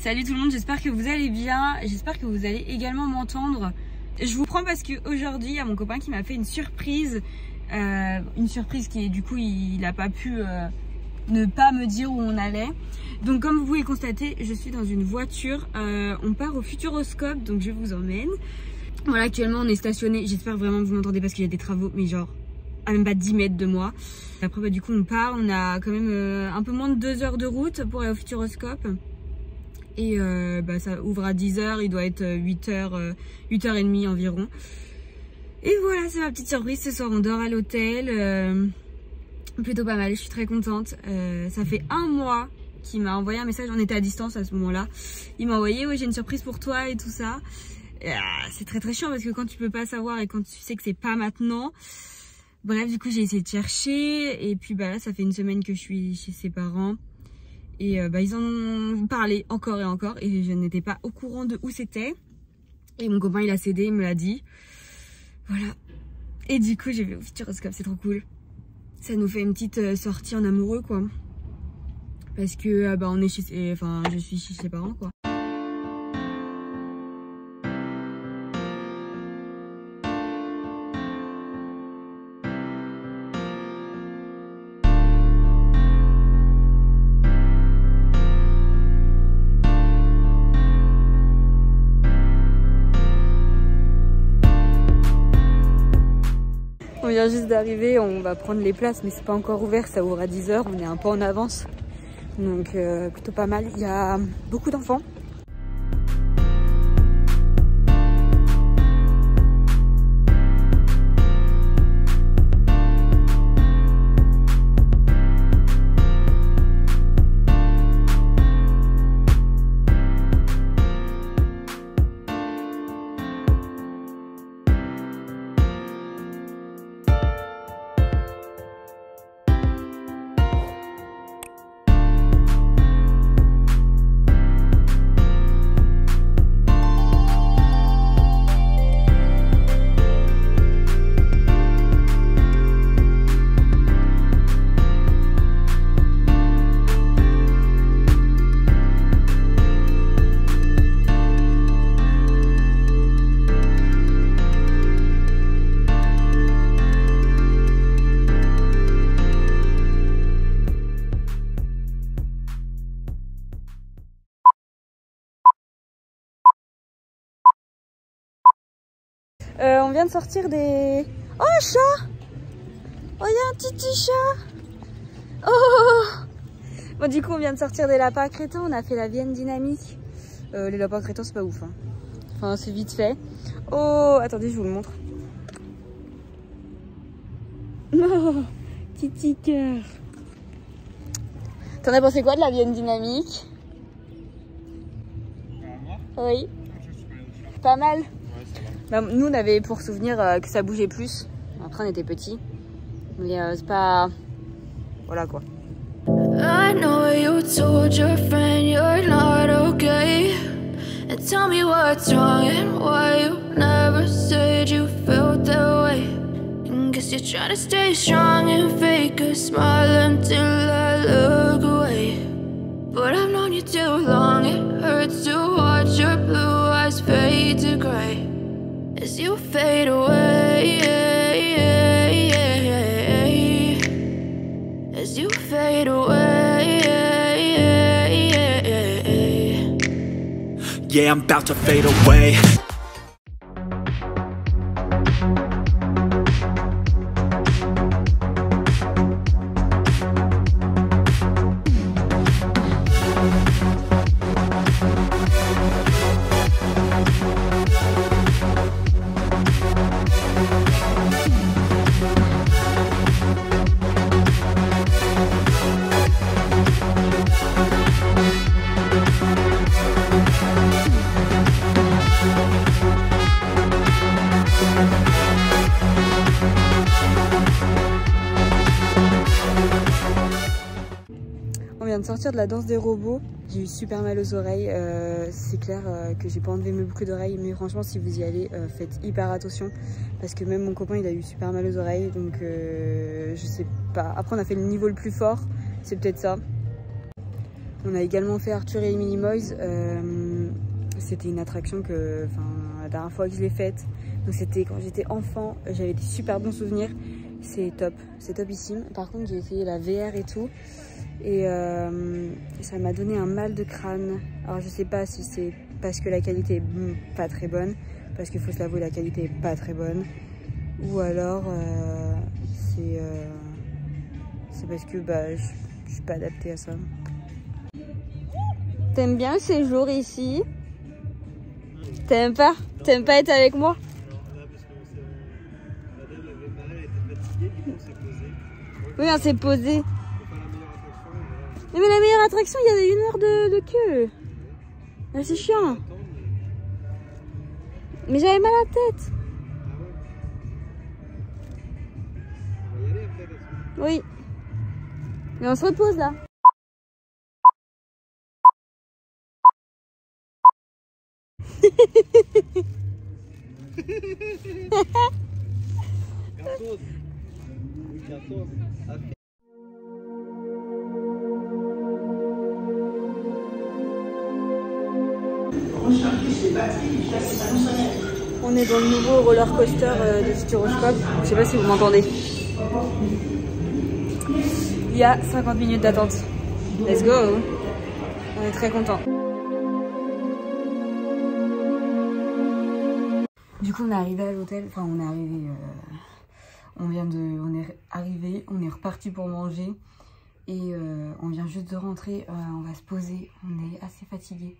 Salut tout le monde, j'espère que vous allez bien, j'espère que vous allez également m'entendre. Je vous prends parce qu'aujourd'hui il y a mon copain qui m'a fait une surprise qui du coup il n'a pas pu ne pas me dire où on allait. Donc comme vous pouvez le constater, je suis dans une voiture, on part au Futuroscope, donc je vous emmène. Voilà, actuellement on est stationné, j'espère vraiment que vous m'entendez parce qu'il y a des travaux, mais genre à même pas 10 mètres de moi. Après bah, du coup on part, on a quand même un peu moins de 2 heures de route pour aller au Futuroscope. Et bah, ça ouvre à 10 h, il doit être 8h30 environ. Et voilà, c'est ma petite surprise. Ce soir, on dort à l'hôtel. Plutôt pas mal, je suis très contente. Ça fait 1 mois qu'il m'a envoyé un message. On était à distance à ce moment-là. Il m'a envoyé, ouais, j'ai une surprise pour toi et tout ça. C'est très chiant parce que quand tu peux pas savoir et quand tu sais que c'est pas maintenant. Bref, du coup, j'ai essayé de chercher. Et puis, bah là, ça fait 1 semaine que je suis chez ses parents. Et bah, ils en ont parlé encore et encore et je n'étais pas au courant de où c'était. Et mon copain il a cédé, il me l'a dit. Voilà. Et du coup j'ai vu au Futuroscope, c'est trop cool. Ça nous fait une petite sortie en amoureux quoi. Parce que bah, on est chez, enfin je suis chez ses parents quoi. On vient juste d'arriver, on va prendre les places mais c'est pas encore ouvert, ça ouvre à 10 h, on est un peu en avance. Donc plutôt pas mal, il y a beaucoup d'enfants. On vient de sortir des... Oh, un chat! Oh, il y a un petit chat! Oh! Bon, du coup, on vient de sortir des lapins crétins. On a fait la Vienne dynamique. Les lapins crétins, c'est pas ouf. Hein. Enfin, c'est vite fait. Oh, attendez, je vous le montre. Non! Petit cœur. T'en as pensé quoi de la Vienne dynamique? Oui. Pas mal. Bah, nous on avait pour souvenir que ça bougeait plus. Après on était petits. Mais c'est pas... Voilà quoi. I know you told your friend you're not okay. And tell me what's wrong and why you never said you felt that way. And guess you're trying to stay strong and fake a smile until I look away. But I've known you too long, it hurts to watch your blue eyes fade to grey as you fade away, as you fade away. Yeah, I'm about to fade away. On vient de sortir de la danse des robots. J'ai eu super mal aux oreilles. C'est clair que j'ai pas enlevé mes boucles d'oreilles, mais franchement si vous y allez, faites hyper attention parce que même mon copain il a eu super mal aux oreilles, donc je sais pas. Après on a fait le niveau le plus fort, c'est peut-être ça. On a également fait Arthur et les Minimoys. C'était une attraction que, la dernière fois que je l'ai faite, donc c'était quand j'étais enfant, j'avais des super bons souvenirs. C'est top, c'est topissime. Par contre, j'ai essayé la VR et tout, et ça m'a donné un mal de crâne. Alors je sais pas si c'est parce que la qualité est pas très bonne, parce qu'il faut se l'avouer, la qualité est pas très bonne, ou alors c'est parce que je suis pas adaptée à ça. T'aimes bien le séjour ici? T'aimes pas? T'aimes pas être avec moi? Oui, on s'est posé. Mais la meilleure attraction, il y avait 1 heure de queue. Ah, c'est chiant. Mais j'avais mal à la tête. Oui. Mais on se repose là. On est dans le nouveau roller coaster de Futuroscope. Je sais pas si vous m'entendez. Il y a 50 minutes d'attente. Let's go. On est très contents. Du coup, on est arrivé à l'hôtel. Enfin, on est arrivé. On est arrivé. On est reparti pour manger. Et on vient juste de rentrer. On va se poser. On est assez fatigué.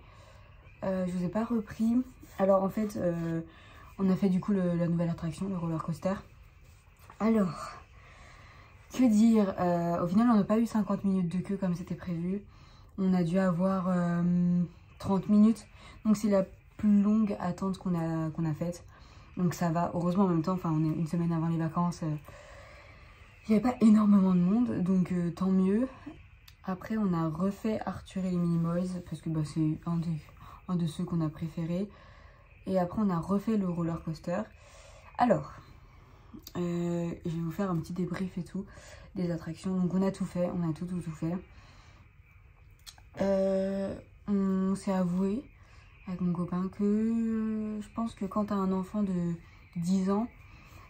Je vous ai pas repris. Alors en fait, on a fait du coup la nouvelle attraction, le roller coaster. Alors, que dire, au final, on n'a pas eu 50 minutes de queue comme c'était prévu. On a dû avoir 30 minutes. Donc c'est la plus longue attente qu'on a faite. Donc ça va, heureusement en même temps, on est une semaine avant les vacances. Il n'y avait pas énormément de monde, donc tant mieux. Après, on a refait Arthur et les Minimoys, parce que c'est un de ceux qu'on a préférés. Et après, on a refait le roller coaster. Alors, je vais vous faire un petit débrief et tout des attractions. Donc, on a tout fait, on a tout fait. On s'est avoué avec mon copain que je pense que quand t'as un enfant de 10 ans,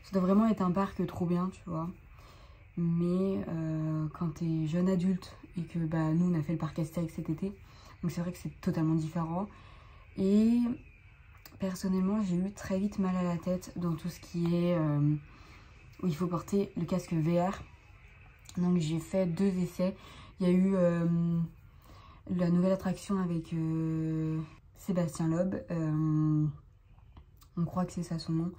ça doit vraiment être un parc trop bien, tu vois. Mais quand t'es jeune adulte et que nous, on a fait le parc Astérix cet été, donc c'est vrai que c'est totalement différent. Et personnellement, j'ai eu très vite mal à la tête dans tout ce qui est où il faut porter le casque VR. Donc j'ai fait 2 essais. Il y a eu la nouvelle attraction avec Sébastien Loeb. On croit que c'est ça son nom.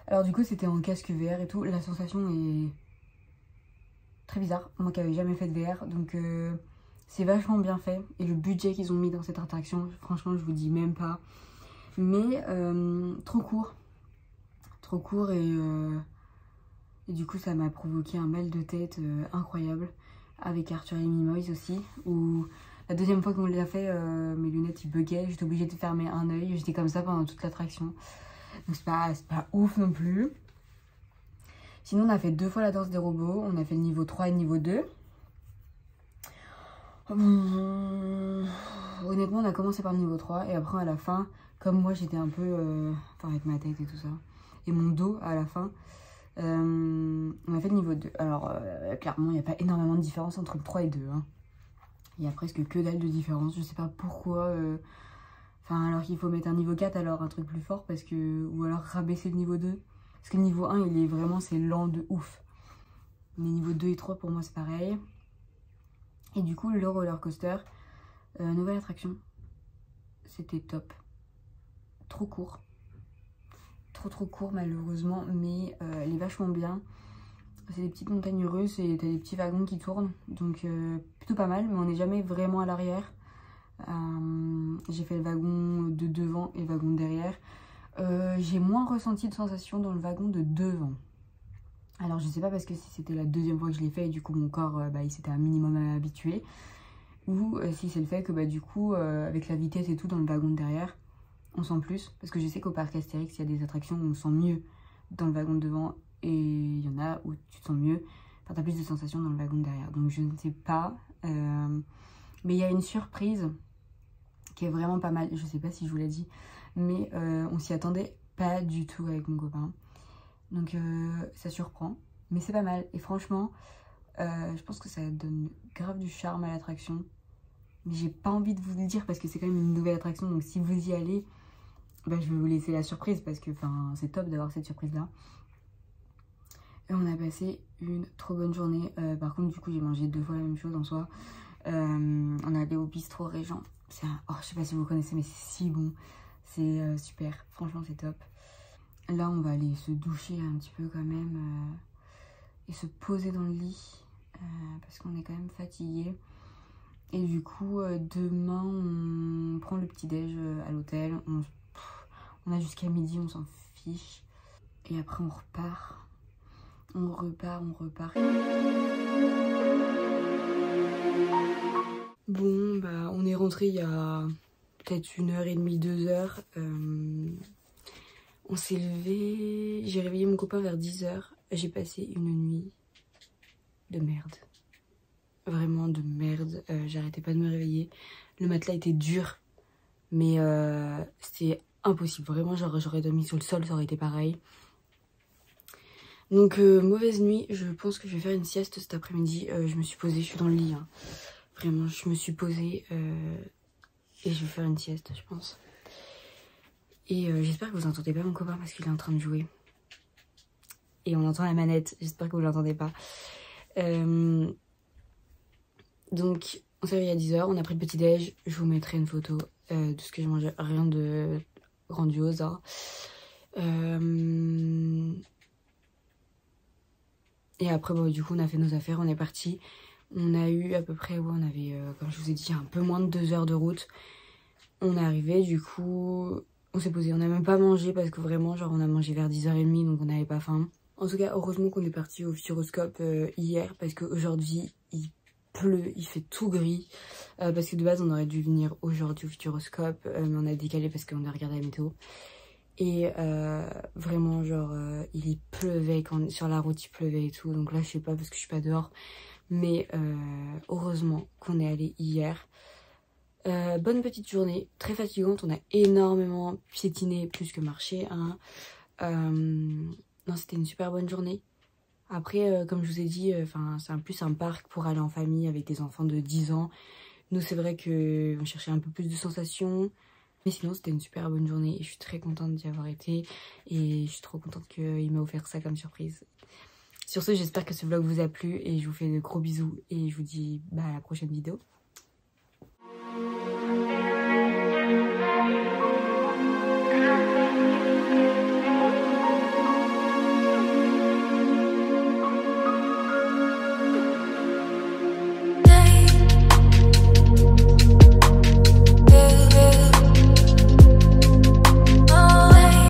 Alors du coup, c'était en casque VR et tout. La sensation est très bizarre. Moi qui n'avais jamais fait de VR. Donc c'est vachement bien fait. Et le budget qu'ils ont mis dans cette attraction, franchement, je vous dis même pas. Mais trop court. Trop court et du coup, ça m'a provoqué un mal de tête incroyable. Avec Arthur et les Minimoys aussi. Où la deuxième fois qu'on l'a fait, mes lunettes ils buggaient. J'étais obligée de fermer un œil. J'étais comme ça pendant toute l'attraction. Donc c'est pas ouf non plus. Sinon, on a fait 2 fois la danse des robots. On a fait le niveau 3 et le niveau 2. Honnêtement, on a commencé par le niveau 3. Et après, à la fin, comme moi, j'étais un peu... avec ma tête et tout ça. Et mon dos, à la fin, on a fait le niveau 2. Alors, clairement, il n'y a pas énormément de différence entre le 3 et 2. Hein. Il y a presque que dalle de différence. Je sais pas pourquoi... alors qu'il faut mettre un niveau 4, alors un truc plus fort. Ou alors rabaisser le niveau 2. Parce que le niveau 1, il est vraiment, c'est lent de ouf. Mais niveau 2 et 3, pour moi, c'est pareil. Et du coup, le roller coaster, nouvelle attraction, c'était top. Trop court. Trop court, malheureusement, mais elle est vachement bien. C'est des petites montagnes russes et t'as des petits wagons qui tournent. Donc, plutôt pas mal, mais on n'est jamais vraiment à l'arrière. J'ai fait le wagon de devant et le wagon de derrière. J'ai moins ressenti de sensation dans le wagon de devant. Alors je sais pas parce que si c'était la deuxième fois que je l'ai fait et du coup mon corps il s'était un minimum habitué, ou si c'est le fait que du coup avec la vitesse et tout dans le wagon de derrière on sent plus, parce que je sais qu'au parc Astérix il y a des attractions où on sent mieux dans le wagon de devant et il y en a où tu te sens mieux, t'as plus de sensations dans le wagon de derrière. Donc je ne sais pas, Mais il y a une surprise qui est vraiment pas mal. Je sais pas si je vous l'ai dit, mais on s'y attendait pas du tout avec mon copain. Donc ça surprend, mais c'est pas mal. Et franchement, je pense que ça donne grave du charme à l'attraction. Mais j'ai pas envie de vous le dire parce que c'est quand même une nouvelle attraction. Donc si vous y allez, bah, je vais vous laisser la surprise parce que c'est top d'avoir cette surprise-là. Et on a passé une trop bonne journée. Par contre, du coup, j'ai mangé 2 fois la même chose en soi. On est allé au bistrot Régent. Oh, je sais pas si vous connaissez, mais c'est si bon. C'est super. Franchement, c'est top. Là, on va aller se doucher un petit peu quand même. Et se poser dans le lit. Parce qu'on est quand même fatigué. Et du coup, demain, on prend le petit-déj à l'hôtel. On a jusqu'à midi, on s'en fiche. Et après, on repart. On repart. Bon, bah, on est rentré il y a peut-être 1h30, 2h. On s'est levé. J'ai réveillé mon copain vers 10h. J'ai passé une nuit de merde. Vraiment de merde. J'arrêtais pas de me réveiller. Le matelas était dur. Mais c'était impossible. Vraiment, j'aurais dormi sur le sol, ça aurait été pareil. Donc mauvaise nuit, je pense que je vais faire une sieste cet après-midi. Je me suis posée, je suis dans le lit. Hein. Vraiment, je me suis posée et je vais faire une sieste, je pense. Et j'espère que vous entendez pas mon copain parce qu'il est en train de jouer. Et on entend la manette, j'espère que vous l'entendez pas. Donc on s'est réveillé à 10h, on a pris le petit-déj. Je vous mettrai une photo de ce que j'ai mangé. Rien de grandiose. Hein. Et après, bon, du coup, on a fait nos affaires, on est parti. On a eu à peu près, ouais, on avait, comme je vous ai dit, un peu moins de 2 heures de route. On est arrivé, du coup, on s'est posé. On n'a même pas mangé parce que vraiment, genre, on a mangé vers 10h30, donc on n'avait pas faim. En tout cas, heureusement qu'on est parti au Futuroscope hier parce qu'aujourd'hui, il pleut, il fait tout gris. Parce que de base, on aurait dû venir aujourd'hui au Futuroscope, mais on a décalé parce qu'on a regardé la météo. Et vraiment genre il pleuvait, sur la route il pleuvait et tout, donc là je sais pas parce que je suis pas dehors, mais heureusement qu'on est allé hier. Bonne petite journée, très fatigante, on a énormément piétiné plus que marché, hein. Non, c'était une super bonne journée. Après comme je vous ai dit, c'est plus un parc pour aller en famille avec des enfants de 10 ans. Nous c'est vrai qu'on cherchait un peu plus de sensations. Mais sinon c'était une super bonne journée et je suis très contente d'y avoir été et je suis trop contente qu'il m'a offert ça comme surprise. Sur ce, j'espère que ce vlog vous a plu et je vous fais de gros bisous et je vous dis à la prochaine vidéo.